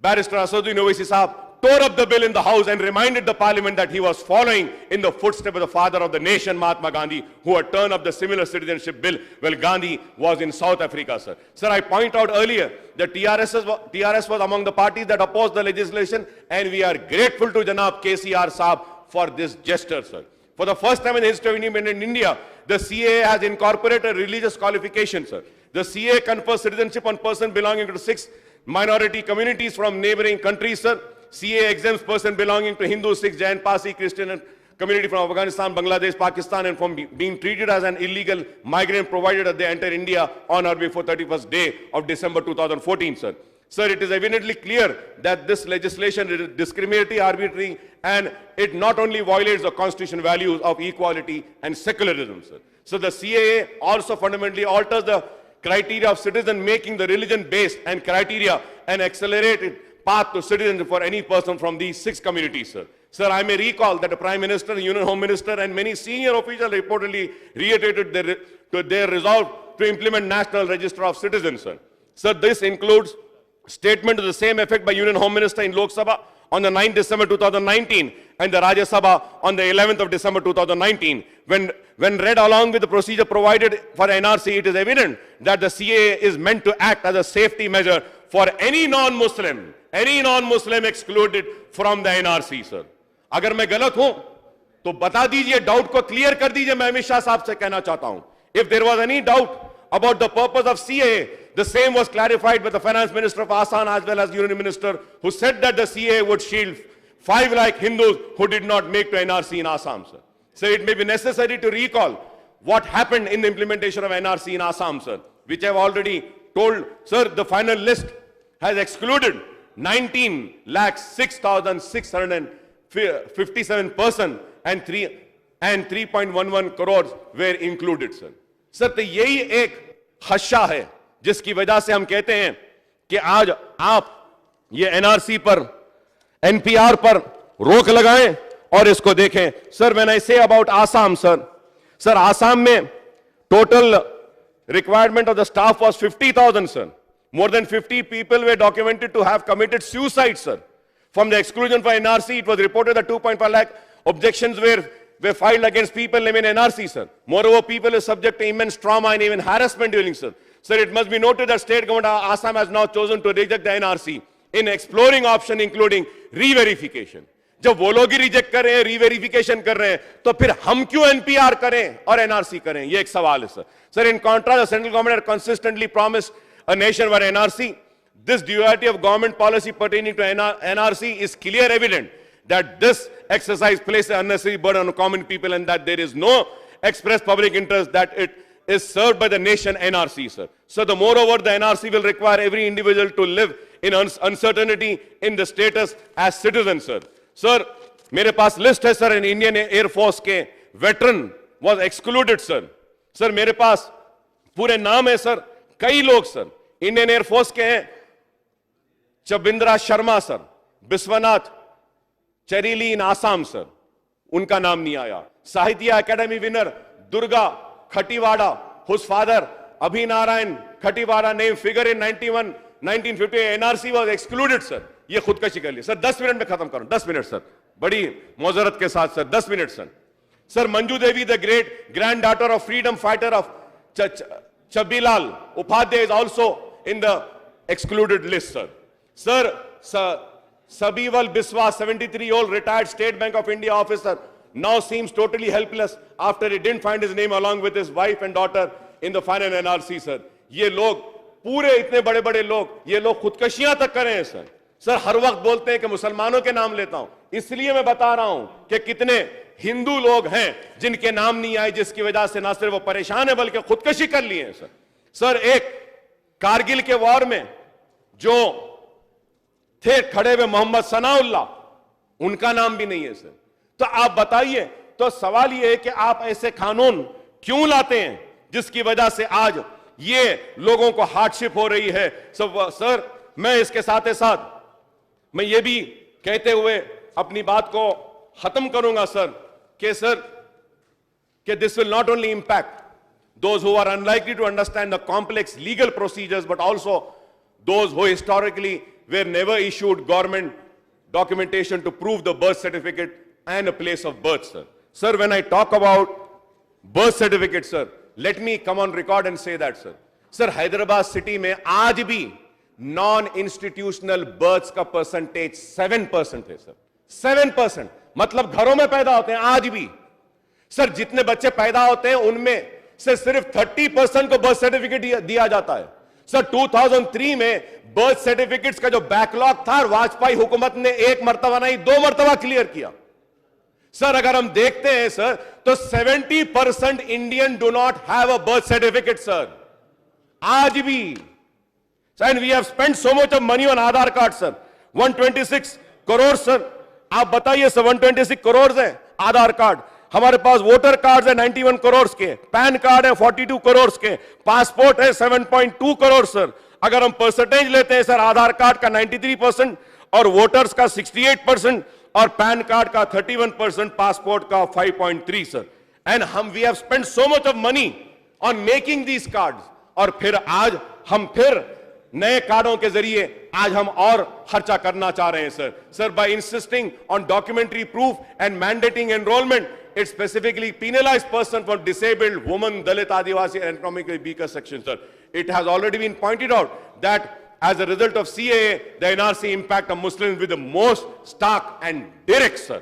Barrister Asaduddin Owaisi Saab, tore up the bill in the House and reminded the Parliament that he was following in the footsteps of the father of the nation, Mahatma Gandhi, who had turned up the similar citizenship bill while Gandhi was in South Africa, sir. Sir, I point out earlier that TRS was among the parties that opposed the legislation, and we are grateful to Janab KCR Saab for this gesture, sir. For the first time in the history of independent India, the CAA has incorporated religious qualifications, sir. The CAA confers citizenship on persons belonging to 6 minority communities from neighboring countries, sir. CAA exempts person belonging to Hindu, Sikh, Jain, Parsi, Christian community from Afghanistan, Bangladesh, Pakistan, and from being treated as an illegal migrant provided that they enter India on or before 31st day of December 2014, sir. Sir, it is evidently clear that this legislation is discriminatory, arbitrary, and it not only violates the constitutional values of equality and secularism, sir. So the CAA also fundamentally alters the criteria of citizen, making the religion-based and criteria an accelerated path to citizenship for any person from these 6 communities, sir. Sir, I may recall that the Prime Minister, the Union Home Minister, and many senior officials reportedly reiterated their resolve to implement National Register of Citizens, sir. Sir, this includes statement to the same effect by Union Home Minister in Lok Sabha on the 9th December 2019 and the Rajya Sabha on the 11th of December 2019. When read along with the procedure provided for NRC, it is evident that the CAA is meant to act as a safety measure for any non-Muslim excluded from the NRC, sir. अगर मैं गलत हूं तो बता दीजिए, doubt को clear कर दीजिए. मैं अमित शाह साहब से कहना चाहता हूं, if there was any doubt about the purpose of CAA, the same was clarified by the Finance Minister of Assam as well as Union Minister, who said that the CAA would shield 5 lakh Hindus who did not make to NRC in Assam, sir. So it may be necessary to recall what happened in the implementation of NRC in Assam, sir, which I have already told. Sir, the final list has excluded 19,06,657 persons and 3.11 crores were included, sir. Sir, तो यही एक खदशा है जिसकी वजह से हम कहते हैं कि आज आप ये एनआरसी पर, एनपीआर पर रोक लगाएं और इसको देखें. Sir, when I say about Assam, sir Assam में total requirement of the staff was 50,000, sir. More than 50 people were documented to have committed suicide, sir. From the exclusion for NRC, it was reported that 2.5 lakh objections were filed against people living in NRC, sir. Moreover, people are subject to immense trauma and even harassment during, sir. Sir, it must be noted that state government of Assam has now chosen to reject the NRC in exploring option including re-verification. जब वो लोग ही reject कर रहे हैं, री-वेरिफिकेशन कर रहे हैं, तो फिर हम क्यों एनपीआर करें और एनआरसी करें? ये एक सवाल है, sir. Sir, in contrast, the central government had consistently promised a nationwide NRC. This duality of government policy pertaining to NRC is clear evident that this exercise places an unnecessary burden on common people and that there is no express public interest that it is served by the nation NRC, sir. So the moreover, the NRC will require every individual to live in uncertainty in the status as citizen, sir. Sir मेरे पास list है sir, in Indian air force के veteran was excluded sir. Sir मेरे पास पूरे नाम है sir, कई लोग sir Indian air force के हैं, Chabindra Sharma sir, Vishwanath Cherili in Assam sir, उनका नाम नहीं आया। Sahitya Akademi winner Durga Khatiwada, whose father Abhi Narayan Khatiwada name figure in 1950 NRC was excluded sir. ये खुदकशी कर ली सर। 10 मिनट में खत्म करूं, 10 मिनट सर, बड़ी मोजरत के साथ sir, 10 minute sir. Sir Manju Devi the great grand daughter of freedom fighter of Chabilal Upadhyay is also in the excluded list, sir. Sir, Sabiwal Biswas, 73-year-old retired State Bank of India officer, now seems totally helpless after he didn't find his name along with his wife and daughter in the final NRC, sir. ये लोग पूरे इतने बड़े बड़े लोग, ये लोग खुदकशियां तक करें हैं सर। सर हर वक्त बोलते हैं कि मुसलमानों के नाम लेता हूं, इसलिए मैं बता रहा हूं कि कितने हिंदू लोग हैं जिनके नाम नहीं आए, जिसकी वजह से ना सिर्फ वो परेशान है बल्कि खुदकशी कर लिए हैं सर। सर एक कारगिल के वॉर में जो थे खड़े हुए मोहम्मद सनाउल्लाह, उनका नाम भी नहीं है सर। तो आप बताइए, तो सवाल यह है कि आप ऐसे कानून क्यों लाते हैं जिसकी वजह से आज ये लोगों को हार्डशिप हो रही है। सर मैं इसके साथ साथ मैं ये भी कहते हुए अपनी बात को खत्म करूंगा सर कि this will not only impact those who are unlikely to understand the complex legal procedures, but also those who historically were never issued government documentation to prove the birth certificate and a place of birth, sir. Sir, when I talk about birth certificate, sir, let me come on record and say that, sir. Sir, Hyderabad city में आज भी non-institutional births का percentage 7% है, sir. 7%, मतलब घरों में पैदा होते हैं आज भी। सर जितने बच्चे पैदा होते हैं उनमें से सिर्फ 30% को बर्थ सर्टिफिकेट दिया जाता है। सर 2003 में बर्थ सर्टिफिकेट्स का जो बैकलॉग था, वाजपेयी हुकूमत ने एक मर्तबा नहीं 2 मर्तबा क्लियर किया। सर अगर हम देखते हैं सर तो 70% Indian do not have a birth certificate sir, आज भी। And we have spent so much of money on Aadhaar card sir, 126 crore sir. आप बताइए सर 126 करोड़ है आधार कार्ड, हमारे पास वोटर कार्ड है 91 करोड़ के, पैन कार्ड है 42 करोड़ के, पासपोर्ट है 7.2 करोड़ सर। अगर हम परसेंटेज लेते हैं सर आधार कार्ड का 93% और वोटर्स का 68% और पैन कार्ड का 31%, पासपोर्ट का 5.3 sir. And we have spent so much of money on making these cards, और फिर आज हम फिर नए कार्डों के जरिए आज हम और खर्चा करना चाह रहे हैं sir. Sir by insisting on documentary proof and mandating enrolment, it specifically penalized person for disabled, women, Dalit, Adivasi, and economically weaker sections, sir. It has already been pointed out that as a result of CAA, the NRC impact on Muslims with the most stark and direct, sir.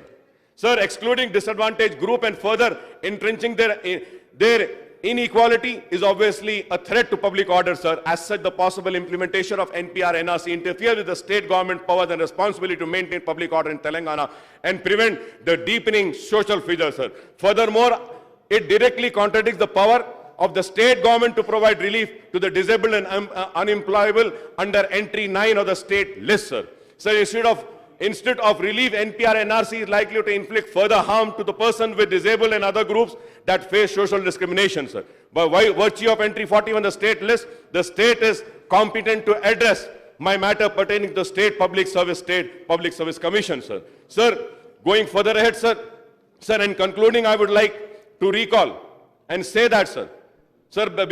Sir, excluding disadvantaged group and further entrenching their inequality is obviously a threat to public order, sir. As such, the possible implementation of NPR NRC interfere with the state government powers and responsibility to maintain public order in Telangana and prevent the deepening social fissure, sir. Furthermore, it directly contradicts the power of the state government to provide relief to the disabled and unemployable under entry 9 of the state list, sir. Sir, instead of relief, NPR NRC is likely to inflict further harm to the person with disabled and other groups that face social discrimination, sir. By virtue of entry 41 on the state list, the state is competent to address my matter pertaining to the State Public Service Commission, sir. Sir, going further ahead, sir, in concluding, I would like to recall and say that, sir,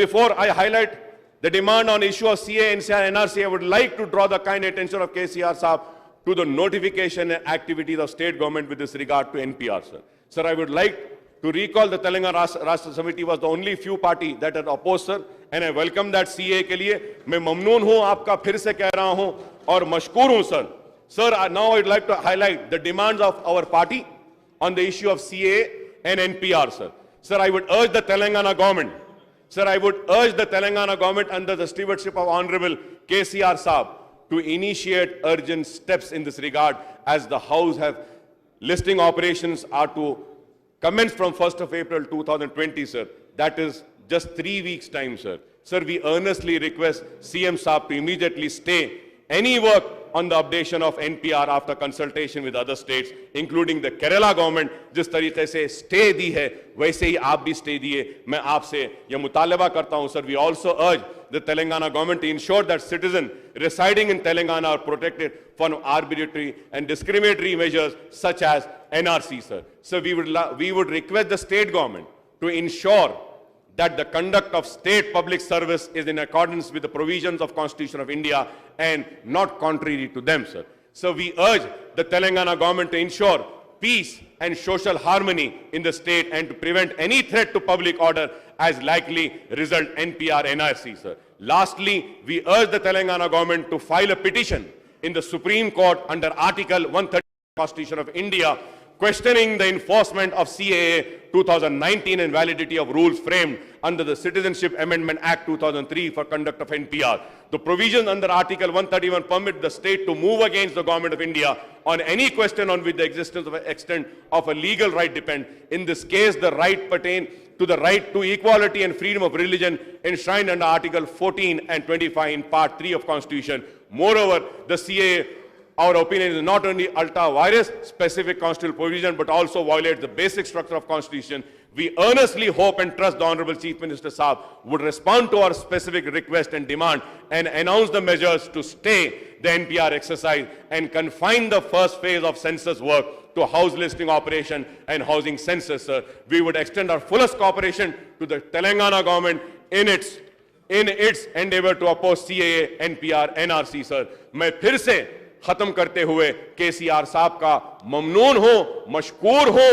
before I highlight the demand on issue of CA, NCR, NRC, I would like to draw the kind attention of KCR Saab to the notification and activities of state government with this regard to NPR, sir. Sir, I would like to recall the Telangana Rashtra Samiti was the only few party that had opposed, sir, and I welcome that CA के लिए मैं ममनून हूं, आपका फिर से कह रहा हूं और मशकूर हूं, sir. Sir, now I'd like to highlight the demands of our party on the issue of CA and NPR, sir. Sir, I would urge the Telangana government, sir, I would urge the Telangana government under the stewardship of Honorable KCR Saab to initiate urgent steps in this regard, as the House have listing operations are to commence from 1st of April 2020, sir. That is just 3 weeks' time, sir. Sir, we earnestly request CM Saab to immediately stay any work on the updation of NPR after consultation with other states, including the Kerala government. जिस तरीके से stay दी है वैसे ही आप भी stay दिए. मैं आपसे यह मुतालबा करता हूं sir. We also urge the Telangana government to ensure that citizens residing in Telangana are protected from arbitrary and discriminatory measures such as NRC, sir. So we would request the state government to ensure that the conduct of state public service is in accordance with the provisions of Constitution of India and not contrary to them, sir. So we urge the Telangana government to ensure peace and social harmony in the state and to prevent any threat to public order as likely result NPR NRC, sir. Lastly, we urge the Telangana government to file a petition in the Supreme Court under Article 130 of the Constitution of India questioning the enforcement of CAA 2019 and validity of rules framed under the Citizenship Amendment Act 2003 for conduct of NPR. The provisions under Article 131 permit the state to move against the government of India on any question on which the existence of an extent of a legal right depend. In this case, the right pertain to the right to equality and freedom of religion enshrined under Article 14 and 25 in Part 3 of Constitution. Moreover, the CAA, our opinion, is not only ultra-virus specific constitutional provision but also violates the basic structure of Constitution. We earnestly hope and trust the Honorable Chief Minister Saab would respond to our specific request and demand and announce the measures to stay the NPR exercise and confine the first phase of census work to house listing operation and housing census, sir. We would extend our fullest cooperation to the Telangana government in its endeavor to oppose CAA, NPR, NRC, sir. मैं फिर से खत्म करते हुए केसीआर साहब का ममनून हो, मशकूर हो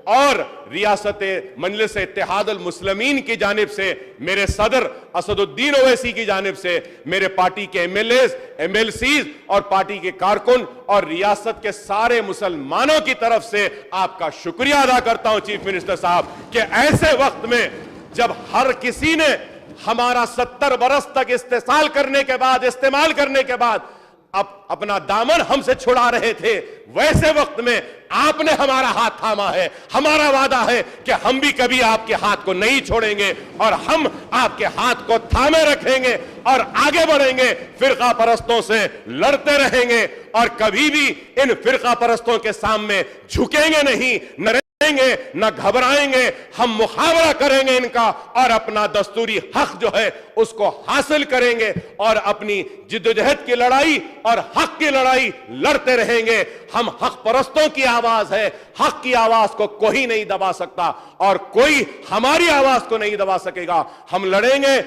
और रियासत मजलिस इत्तेहादुल मुस्लिमीन की जानिब से मेरे सदर असदुद्दीन ओवैसी की जानिब से मेरे पार्टी के एमएलएज, एमएलसीज और पार्टी के कारकुन और रियासत के सारे मुसलमानों की तरफ से आपका शुक्रिया अदा करता हूं चीफ मिनिस्टर साहब कि ऐसे वक्त में जब हर किसी ने हमारा 70 बरस तक इस्तेमाल करने के बाद अब अपना दामन हमसे छुड़ा रहे थे, वैसे वक्त में आपने हमारा हाथ थामा है. हमारा वादा है कि हम भी कभी आपके हाथ को नहीं छोड़ेंगे और हम आपके हाथ को थामे रखेंगे और आगे बढ़ेंगे, फिरका परस्तों से लड़ते रहेंगे और कभी भी इन फिरका परस्तों के सामने झुकेंगे नहीं, न घबराएंगे. हम मुकाबला करेंगे इनका और अपना दस्तूरी हक जो है उसको हासिल करेंगे और अपनी जिद्दोजहद की लड़ाई और हक की लड़ाई लड़ते रहेंगे. हम हक परस्तों की आवाज है, हक की आवाज को कोई नहीं दबा सकता और कोई हमारी आवाज को नहीं दबा सकेगा. हम लड़ेंगे.